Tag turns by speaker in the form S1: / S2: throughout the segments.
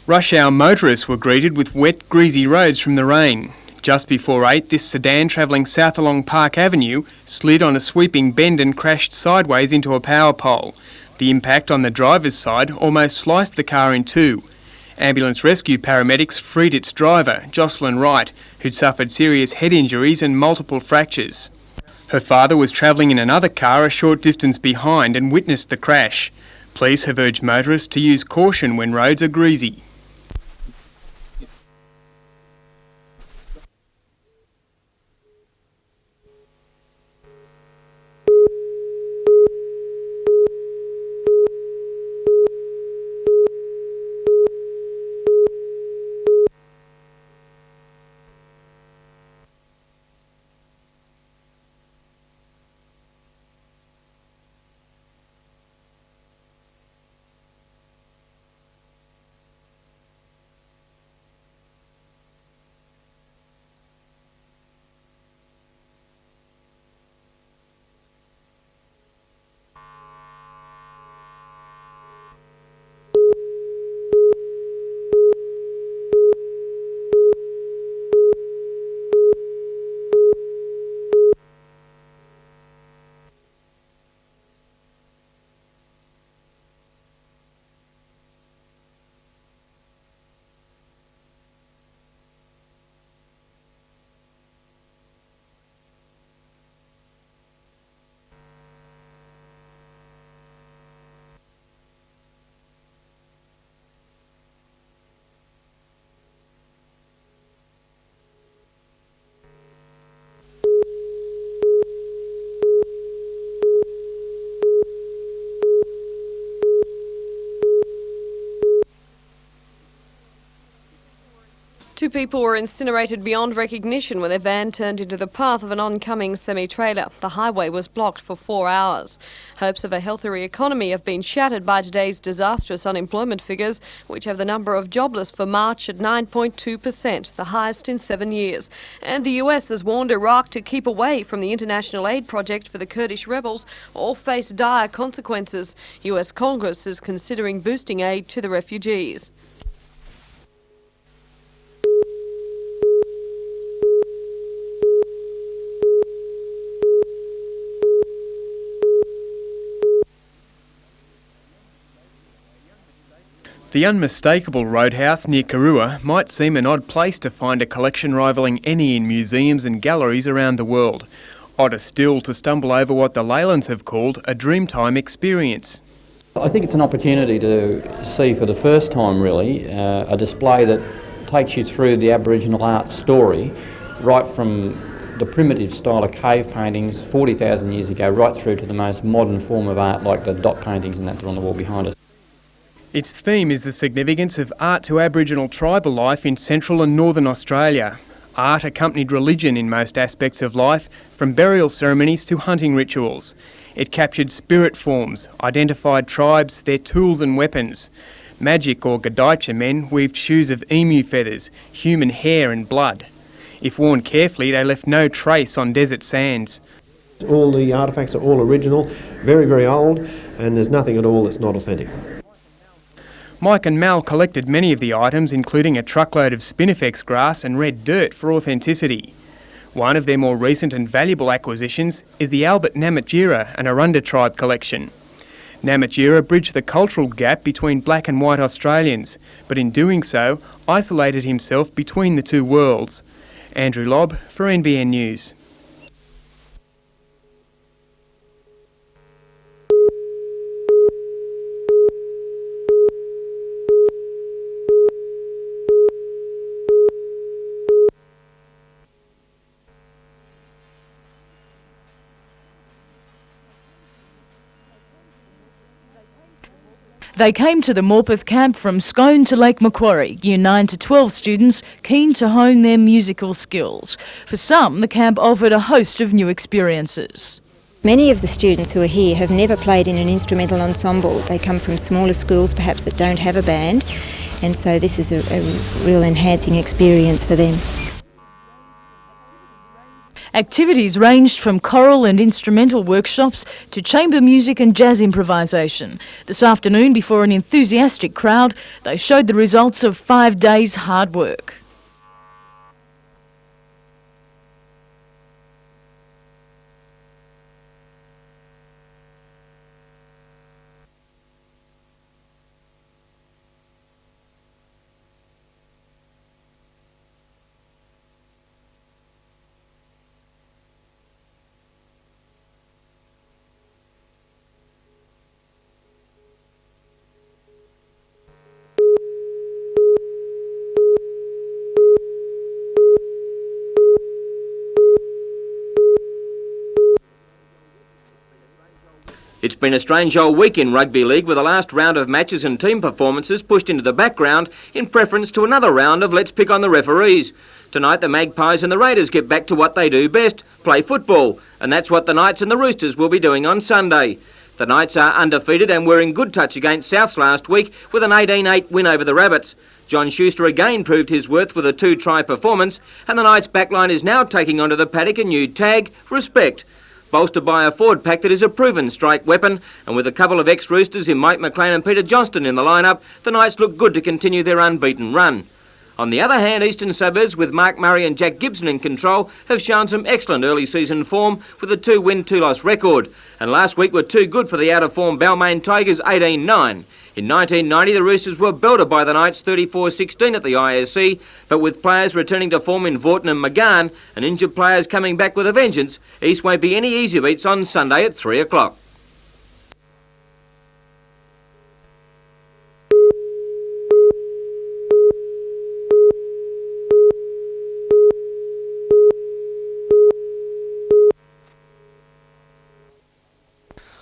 S1: Rush hour motorists were greeted with wet, greasy roads from the rain. Just before 8, this sedan travelling south along Park Avenue slid on a sweeping bend and crashed sideways into a power pole. The impact on the driver's side almost sliced the car in two. Ambulance rescue paramedics freed its driver, Jocelyn Wright, who'd suffered serious head injuries and multiple fractures. Her father was travelling in another car a short distance behind and witnessed the crash. Police have urged motorists to use caution when roads are greasy.
S2: Two people were incinerated beyond recognition when their van turned into the path of an oncoming semi-trailer. The highway was blocked for 4 hours. Hopes of a healthier economy have been shattered by today's disastrous unemployment figures, which have the number of jobless for March at 9.2%, the highest in 7 years. And the US has warned Iraq to keep away from the international aid project for the Kurdish rebels or face dire consequences. US Congress is considering boosting aid to the refugees.
S1: The unmistakable roadhouse near Karua might seem an odd place to find a collection rivalling any in museums and galleries around the world. Odder still to stumble over what the Leylands have called a Dreamtime experience.
S3: I think it's an opportunity to see for the first time really a display that takes you through the Aboriginal art story, right from the primitive style of cave paintings 40,000 years ago right through to the most modern form of art like the dot paintings and that are on the wall behind us.
S1: Its theme is the significance of art to Aboriginal tribal life in central and northern Australia. Art accompanied religion in most aspects of life, from burial ceremonies to hunting rituals. It captured spirit forms, identified tribes, their tools and weapons. Magic or Gadaicha men weaved shoes of emu feathers, human hair and blood. If worn carefully, they left no trace on desert sands.
S4: All the artefacts are all original, very, very old, and there's nothing at all that's not authentic.
S1: Mike and Mal collected many of the items, including a truckload of spinifex grass and red dirt for authenticity. One of their more recent and valuable acquisitions is the Albert Namatjira and Arunda tribe collection. Namatjira bridged the cultural gap between black and white Australians, but in doing so, isolated himself between the two worlds. Andrew Lobb for NBN News.
S5: They came to the Morpeth camp from Scone to Lake Macquarie, Year 9 to 12 students keen to hone their musical skills. For some, the camp offered a host of new experiences.
S6: Many of the students who are here have never played in an instrumental ensemble. They come from smaller schools perhaps that don't have a band, and so this is a real enhancing experience for them.
S5: Activities ranged from choral and instrumental workshops to chamber music and jazz improvisation. This afternoon, before an enthusiastic crowd, they showed the results of 5 days' hard work.
S7: It's been a strange old week in rugby league, with the last round of matches and team performances pushed into the background in preference to another round of let's pick on the referees. Tonight the Magpies and the Raiders get back to what they do best, play football, and that's what the Knights and the Roosters will be doing on Sunday. The Knights are undefeated and were in good touch against Souths last week with an 18-8 win over the Rabbits. John Schuster again proved his worth with a 2-try performance, and the Knights backline is now taking onto the paddock a new tag, respect. Bolstered by a forward pack that is a proven strike weapon, and with a couple of ex-Roosters in Mike McLean and Peter Johnston in the lineup, the Knights look good to continue their unbeaten run. On the other hand, Eastern Suburbs, with Mark Murray and Jack Gibson in control, have shown some excellent early season form with a 2-win, 2-loss record, and last week were too good for the out-of-form Balmain Tigers 18-9. In 1990, the Roosters were belted by the Knights 34-16 at the ISC, but with players returning to form in Vaughton and McGahn and injured players coming back with a vengeance, East won't be any easy beats on Sunday at 3 o'clock.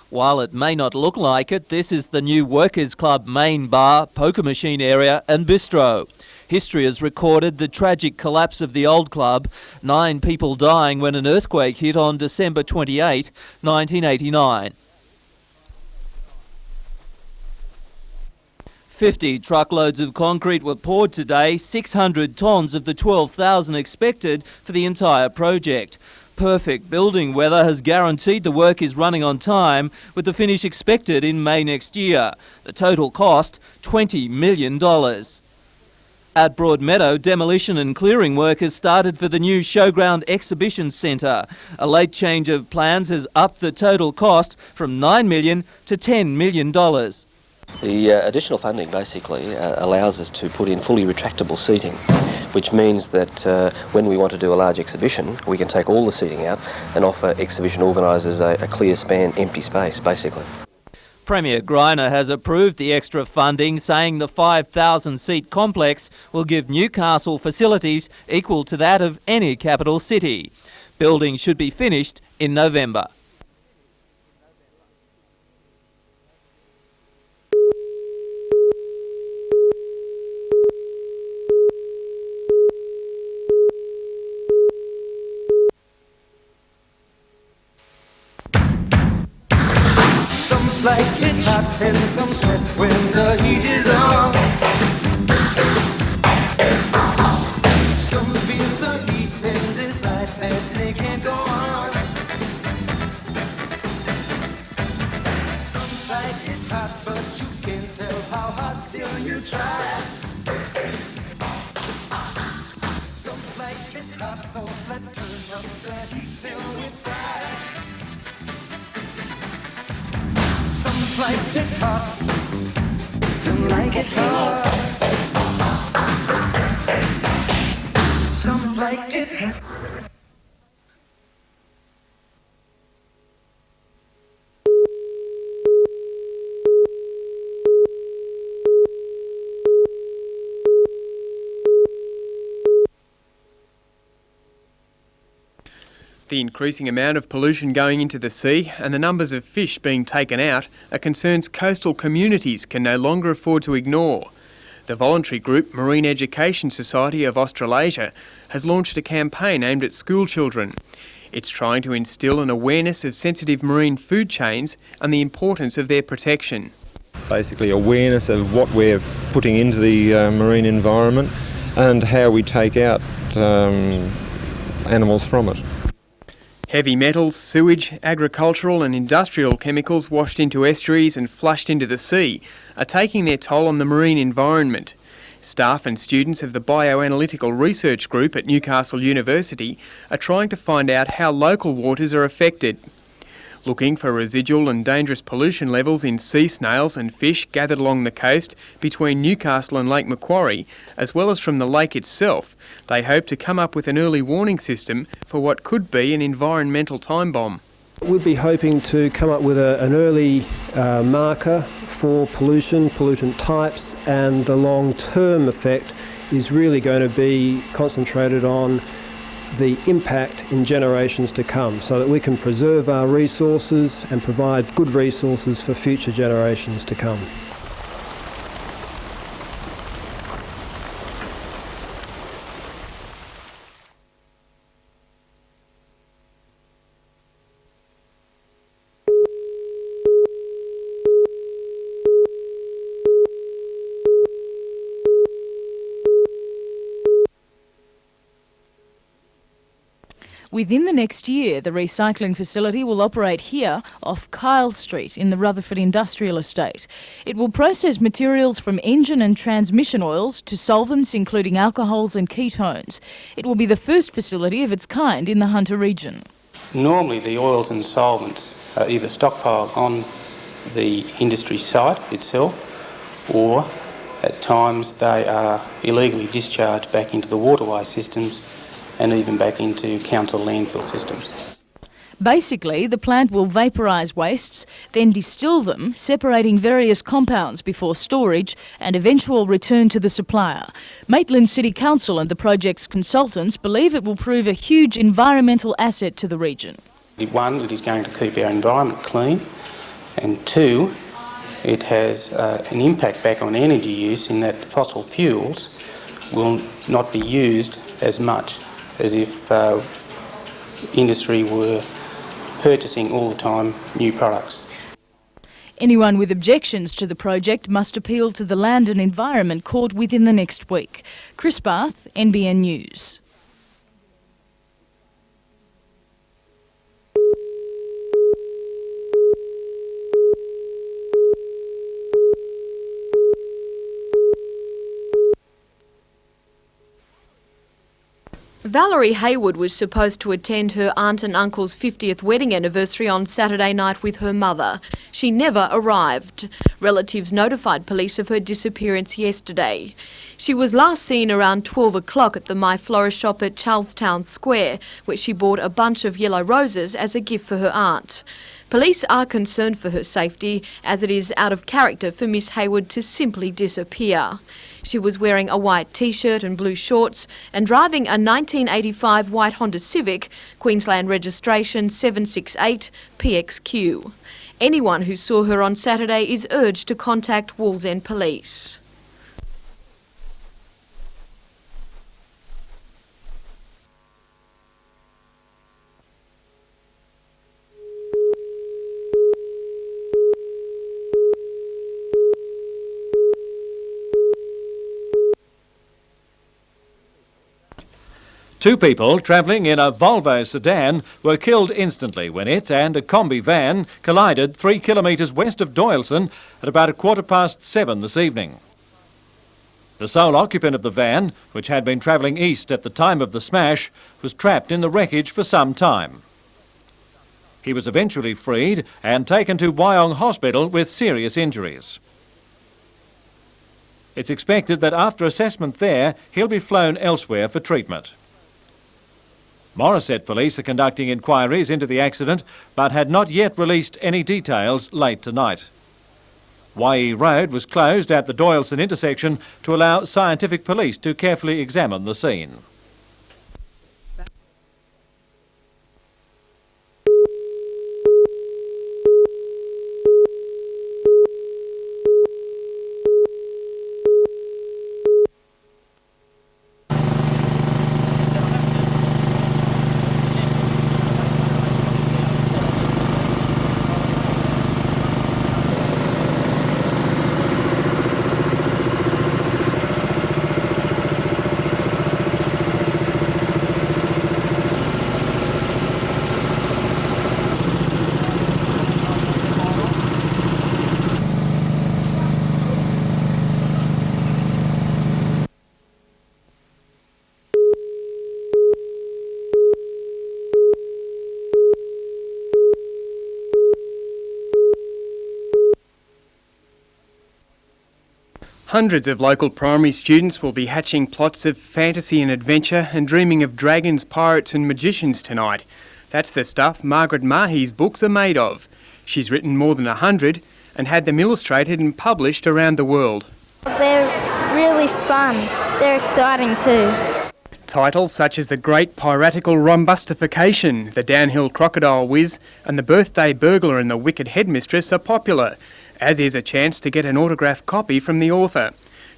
S8: While it may not look like it, this is the new Workers Club main bar, poker machine area and bistro. History has recorded the tragic collapse of the old club, 9 people dying when an earthquake hit on December 28, 1989. 50 truckloads of concrete were poured today, 600 tonnes of the 12,000 expected for the entire project. Perfect building weather has guaranteed the work is running on time, with the finish expected in May next year. The total cost, $20 million. At Broadmeadow, demolition and clearing work has started for the new Showground Exhibition Centre. A late change of plans has upped the total cost from $9 million to $10 million.
S9: The additional funding basically allows us to put in fully retractable seating, which means that when we want to do a large exhibition, we can take all the seating out and offer exhibition organisers a clear span, empty space, basically.
S8: Premier Greiner has approved the extra funding, saying the 5,000-seat complex will give Newcastle facilities equal to that of any capital city. Building should be finished in November.
S10: Like it's hot and some sweat when the heat is on. Some feel the heat and decide that they can't go on. Some like it's hot, but you can't tell how hot till you try. Some like it's hot, so let's turn up the heat till we fry. Some like it hot, some like it hot. Some like it hot.
S1: The increasing amount of pollution going into the sea and the numbers of fish being taken out are concerns coastal communities can no longer afford to ignore. The voluntary group Marine Education Society of Australasia has launched a campaign aimed at school children. It's trying to instil an awareness of sensitive marine food chains and the importance of their protection.
S11: Basically awareness of what we're putting into the marine environment and how we take out animals from it.
S1: Heavy metals, sewage, agricultural and industrial chemicals washed into estuaries and flushed into the sea are taking their toll on the marine environment. Staff and students of the Bioanalytical Research Group at Newcastle University are trying to find out how local waters are affected. Looking for residual and dangerous pollution levels in sea snails and fish gathered along the coast between Newcastle and Lake Macquarie, as well as from the lake itself, they hope to come up with an early warning system for what could be an environmental time bomb.
S12: We'd be hoping to come up with an early marker for pollutant types, and the long-term effect is really going to be concentrated on the impact in generations to come, so that we can preserve our resources and provide good resources for future generations to come.
S5: Within the next year, the recycling facility will operate here off Kyle Street in the Rutherford Industrial Estate. It will process materials from engine and transmission oils to solvents including alcohols and ketones. It will be the first facility of its kind in the Hunter region.
S13: Normally the oils and solvents are either stockpiled on the industry site itself, or at times they are illegally discharged back into the waterway systems and even back into council landfill systems.
S5: Basically, the plant will vaporise wastes, then distill them, separating various compounds before storage and eventual return to the supplier. Maitland City Council and the project's consultants believe it will prove a huge environmental asset to the region.
S13: One, it is going to keep our environment clean, and two, it has an impact back on energy use in that fossil fuels will not be used as much as if industry were purchasing all the time new products.
S5: Anyone with objections to the project must appeal to the Land and Environment Court within the next week. Chris Barth, NBN News.
S2: Valerie Hayward was supposed to attend her aunt and uncle's 50th wedding anniversary on Saturday night with her mother. She never arrived. Relatives notified police of her disappearance yesterday. She was last seen around 12 o'clock at the My Florist shop at Charlestown Square, where she bought a bunch of yellow roses as a gift for her aunt. Police are concerned for her safety, as it is out of character for Miss Hayward to simply disappear. She was wearing a white t-shirt and blue shorts and driving a 1985 white Honda Civic, Queensland registration 768 PXQ. Anyone who saw her on Saturday is urged to contact Wallsend Police.
S14: Two people travelling in a Volvo sedan were killed instantly when it and a combi van collided 3 kilometres west of Doyleson at about 7:15 this evening. The sole occupant of the van, which had been travelling east at the time of the smash, was trapped in the wreckage for some time. He was eventually freed and taken to Wyong Hospital with serious injuries. It's expected that after assessment there, he'll be flown elsewhere for treatment. Morisset police are conducting inquiries into the accident, but had not yet released any details late tonight. Waii Road was closed at the Doyleson intersection to allow scientific police to carefully examine the scene.
S1: Hundreds of local primary students will be hatching plots of fantasy and adventure and dreaming of dragons, pirates and magicians tonight. That's the stuff Margaret Mahi's books are made of. She's written more than 100 and had them illustrated and published around the world.
S15: They're really fun. They're exciting too.
S1: Titles such as The Great Piratical Rombustification, The Downhill Crocodile Whiz and The Birthday Burglar and The Wicked Headmistress are popular, as is a chance to get an autographed copy from the author,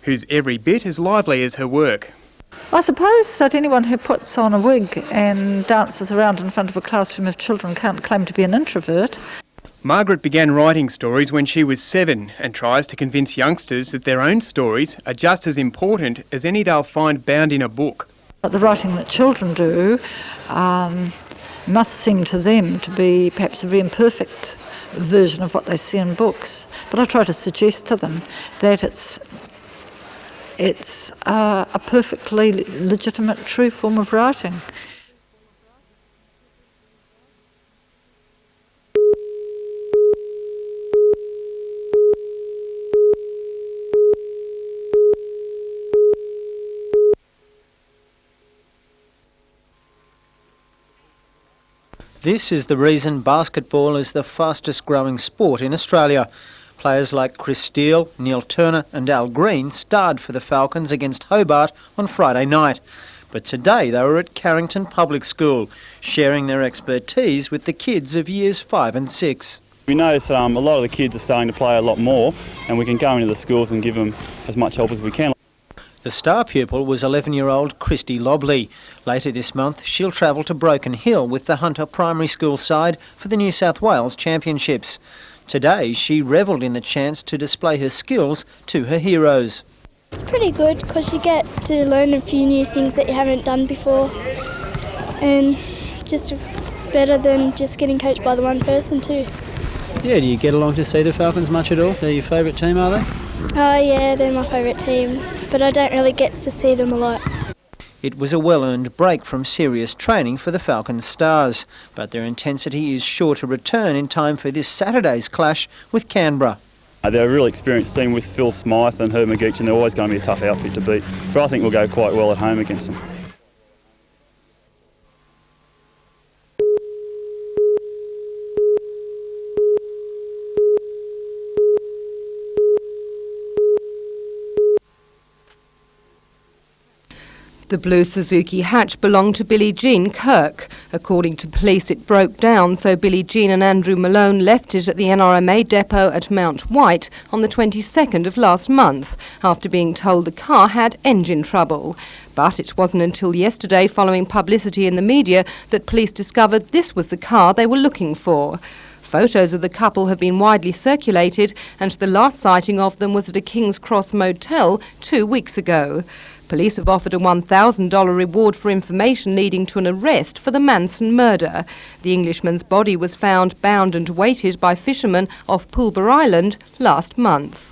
S1: who's every bit as lively as her work.
S16: I suppose that anyone who puts on a wig and dances around in front of a classroom of children can't claim to be an introvert.
S1: Margaret began writing stories when she was 7 and tries to convince youngsters that their own stories are just as important as any they'll find bound in a book.
S16: But the writing that children do must seem to them to be perhaps a very imperfect version of what they see in books. But I try to suggest to them that it's a perfectly legitimate, true form of writing.
S17: This is the reason basketball is the fastest growing sport in Australia. Players like Chris Steele, Neil Turner and Al Green starred for the Falcons against Hobart on Friday night. But today they were at Carrington Public School, sharing their expertise with the kids of years 5 and 6.
S18: We notice a lot of the kids are starting to play a lot more, and we can go into the schools and give them as much help as we can.
S17: The star pupil was 11-year-old Christy Lobley. Later this month, she'll travel to Broken Hill with the Hunter Primary School side for the New South Wales Championships. Today, she revelled in the chance to display her skills to her heroes.
S19: It's pretty good because you get to learn a few new things that you haven't done before, and just better than just getting coached by the one person too.
S17: Yeah, do you get along to see the Falcons much at all? They're your favourite team, are they?
S19: Oh yeah, they're my favourite team, but I don't really get to see them a lot.
S17: It was a well-earned break from serious training for the Falcons stars, but their intensity is sure to return in time for this Saturday's clash with Canberra.
S18: They're a really experienced team with Phil Smythe and Herb McGeechan. They're always going to be a tough outfit to beat, but I think we'll go quite well at home against them.
S20: The blue Suzuki hatch belonged to Billie Jean Kirk. According to police, it broke down, so Billie Jean and Andrew Malone left it at the NRMA depot at Mount White on the 22nd of last month, after being told the car had engine trouble. But it wasn't until yesterday, following publicity in the media, that police discovered this was the car they were looking for. Photos of the couple have been widely circulated, and the last sighting of them was at a King's Cross motel 2 weeks ago. Police have offered a $1,000 reward for information leading to an arrest for the Manson murder. The Englishman's body was found bound and weighted by fishermen off Pulborough Island last month.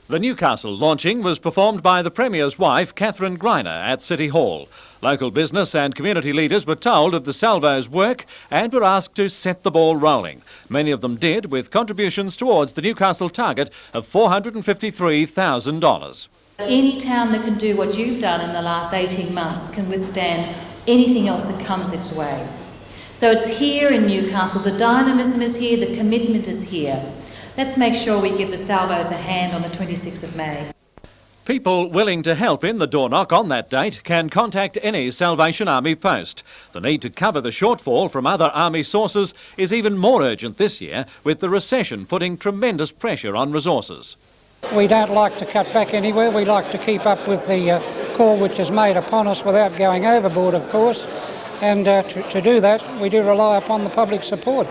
S14: The Newcastle launching was performed by the Premier's wife, Catherine Greiner, at City Hall. Local business and community leaders were told of the salvo's work and were asked to set the ball rolling. Many of them did, with contributions towards the Newcastle target of $453,000.
S21: Any town that can do what you've done in the last 18 months can withstand anything else that comes its way. So it's here in Newcastle, the dynamism is here, the commitment is here. Let's make sure we give the salvos a hand on the 26th of May.
S14: People willing to help in the door knock on that date can contact any Salvation Army post. The need to cover the shortfall from other Army sources is even more urgent this year, with the recession putting tremendous pressure on resources.
S3: We don't like to cut back anywhere. We like to keep up with the call which is made upon us without going overboard, of course. And to do that, we do rely upon the public support.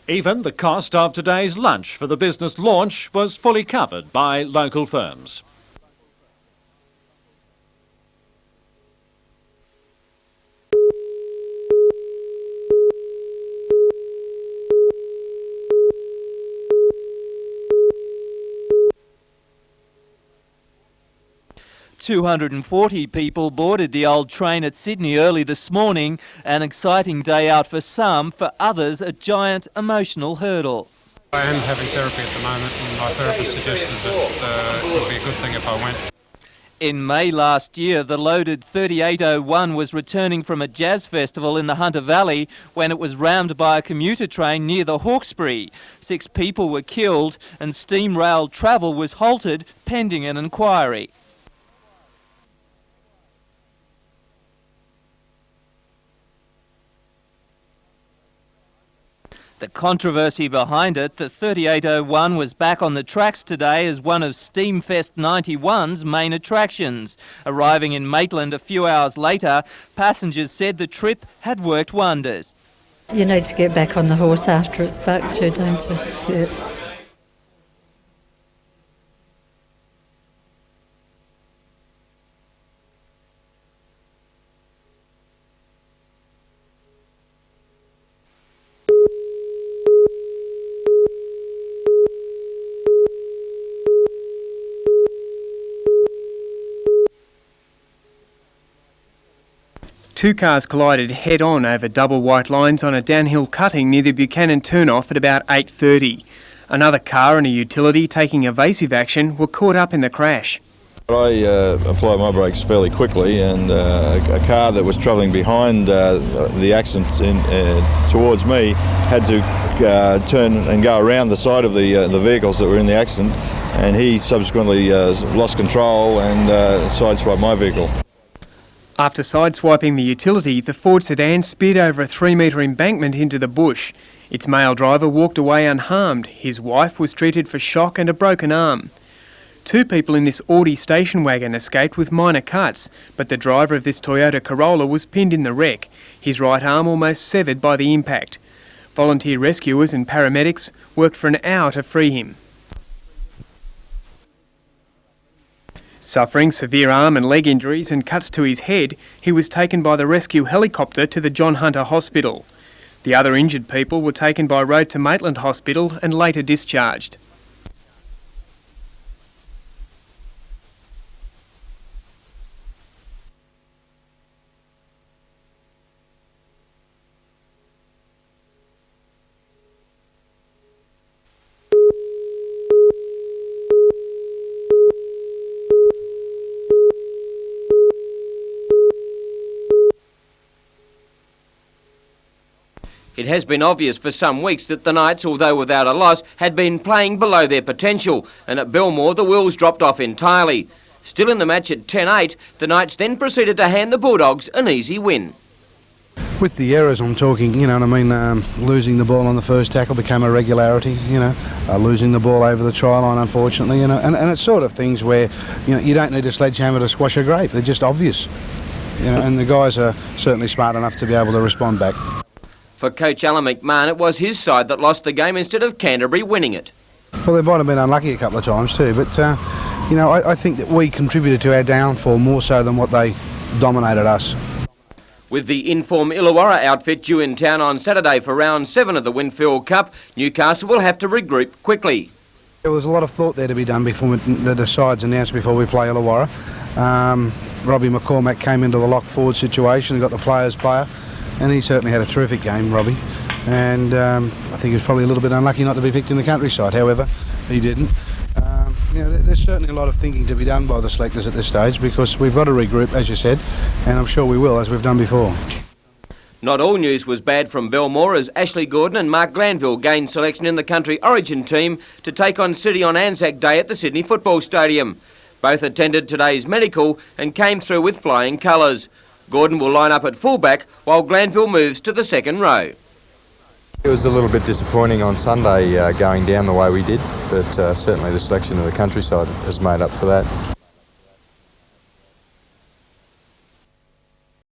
S14: Even the cost of today's lunch for the business launch was fully covered by local firms.
S8: "240 people boarded the old train at Sydney early this morning. An exciting day out for some, for others a giant emotional hurdle.
S22: I am having therapy at the moment, and my therapist suggested that it would be a good thing if I went.
S8: In May last year, the loaded 3801 was returning from a jazz festival in the Hunter Valley when it was rammed by a commuter train near the Hawkesbury. 6 people were killed and steam rail travel was halted pending an inquiry. The controversy behind it, the 3801 was back on the tracks today as one of Steamfest 91's main attractions. Arriving in Maitland a few hours later, passengers said the trip had worked wonders.
S23: You need to get back on the horse after it's bucked you, don't you? Yeah.
S1: Two cars collided head-on over double white lines on a downhill cutting near the Buchanan turn-off at about 8:30. Another car and a utility taking evasive action were caught up in the crash.
S11: I applied my brakes fairly quickly, and a car that was travelling behind the accident towards me had to turn and go around the side of the vehicles that were in the accident, and he subsequently lost control and sideswiped my vehicle.
S1: After sideswiping the utility, the Ford sedan sped over a 3-metre embankment into the bush. Its male driver walked away unharmed. His wife was treated for shock and a broken arm. 2 people in this Audi station wagon escaped with minor cuts, but the driver of this Toyota Corolla was pinned in the wreck, his right arm almost severed by the impact. Volunteer rescuers and paramedics worked for an hour to free him. Suffering severe arm and leg injuries and cuts to his head, he was taken by the rescue helicopter to the John Hunter Hospital. The other injured people were taken by road to Maitland Hospital and later discharged.
S7: It has been obvious for some weeks that the Knights, although without a loss, had been playing below their potential, and at Belmore the wheels dropped off entirely. Still in the match at 10-8, the Knights then proceeded to hand the Bulldogs an easy win.
S24: With the errors I'm talking, you know what I mean, losing the ball on the first tackle became a regularity, losing the ball over the try line, unfortunately, and it's sort of things where, you don't need a sledgehammer to squash a grape, they're just obvious, and the guys are certainly smart enough to be able to respond back.
S7: For coach Alan McMahon, it was his side that lost the game instead of Canterbury winning it.
S24: Well, they might have been unlucky a couple of times too, but, I think that we contributed to our downfall more so than what they dominated us.
S7: With the in-form Illawarra outfit due in town on Saturday for round 7 of the Winfield Cup, Newcastle will have to regroup quickly.
S24: There was a lot of thought there to be done before the side's announced before we play Illawarra. Robbie McCormack came into the lock forward situation and got the players player, and he certainly had a terrific game, Robbie. And I think he was probably a little bit unlucky not to be picked in the countryside. However, he didn't. There's certainly a lot of thinking to be done by the selectors at this stage, because we've got to regroup, as you said, and I'm sure we will, as we've done before.
S7: Not all news was bad from Belmore, as Ashley Gordon and Mark Glanville gained selection in the country origin team to take on City on Anzac Day at the Sydney Football Stadium. Both attended today's medical and came through with flying colours. Gordon will line up at fullback while Glanville moves to the second row.
S4: It was a little bit disappointing on Sunday going down the way we did, but certainly the selection of the countryside has made up for that.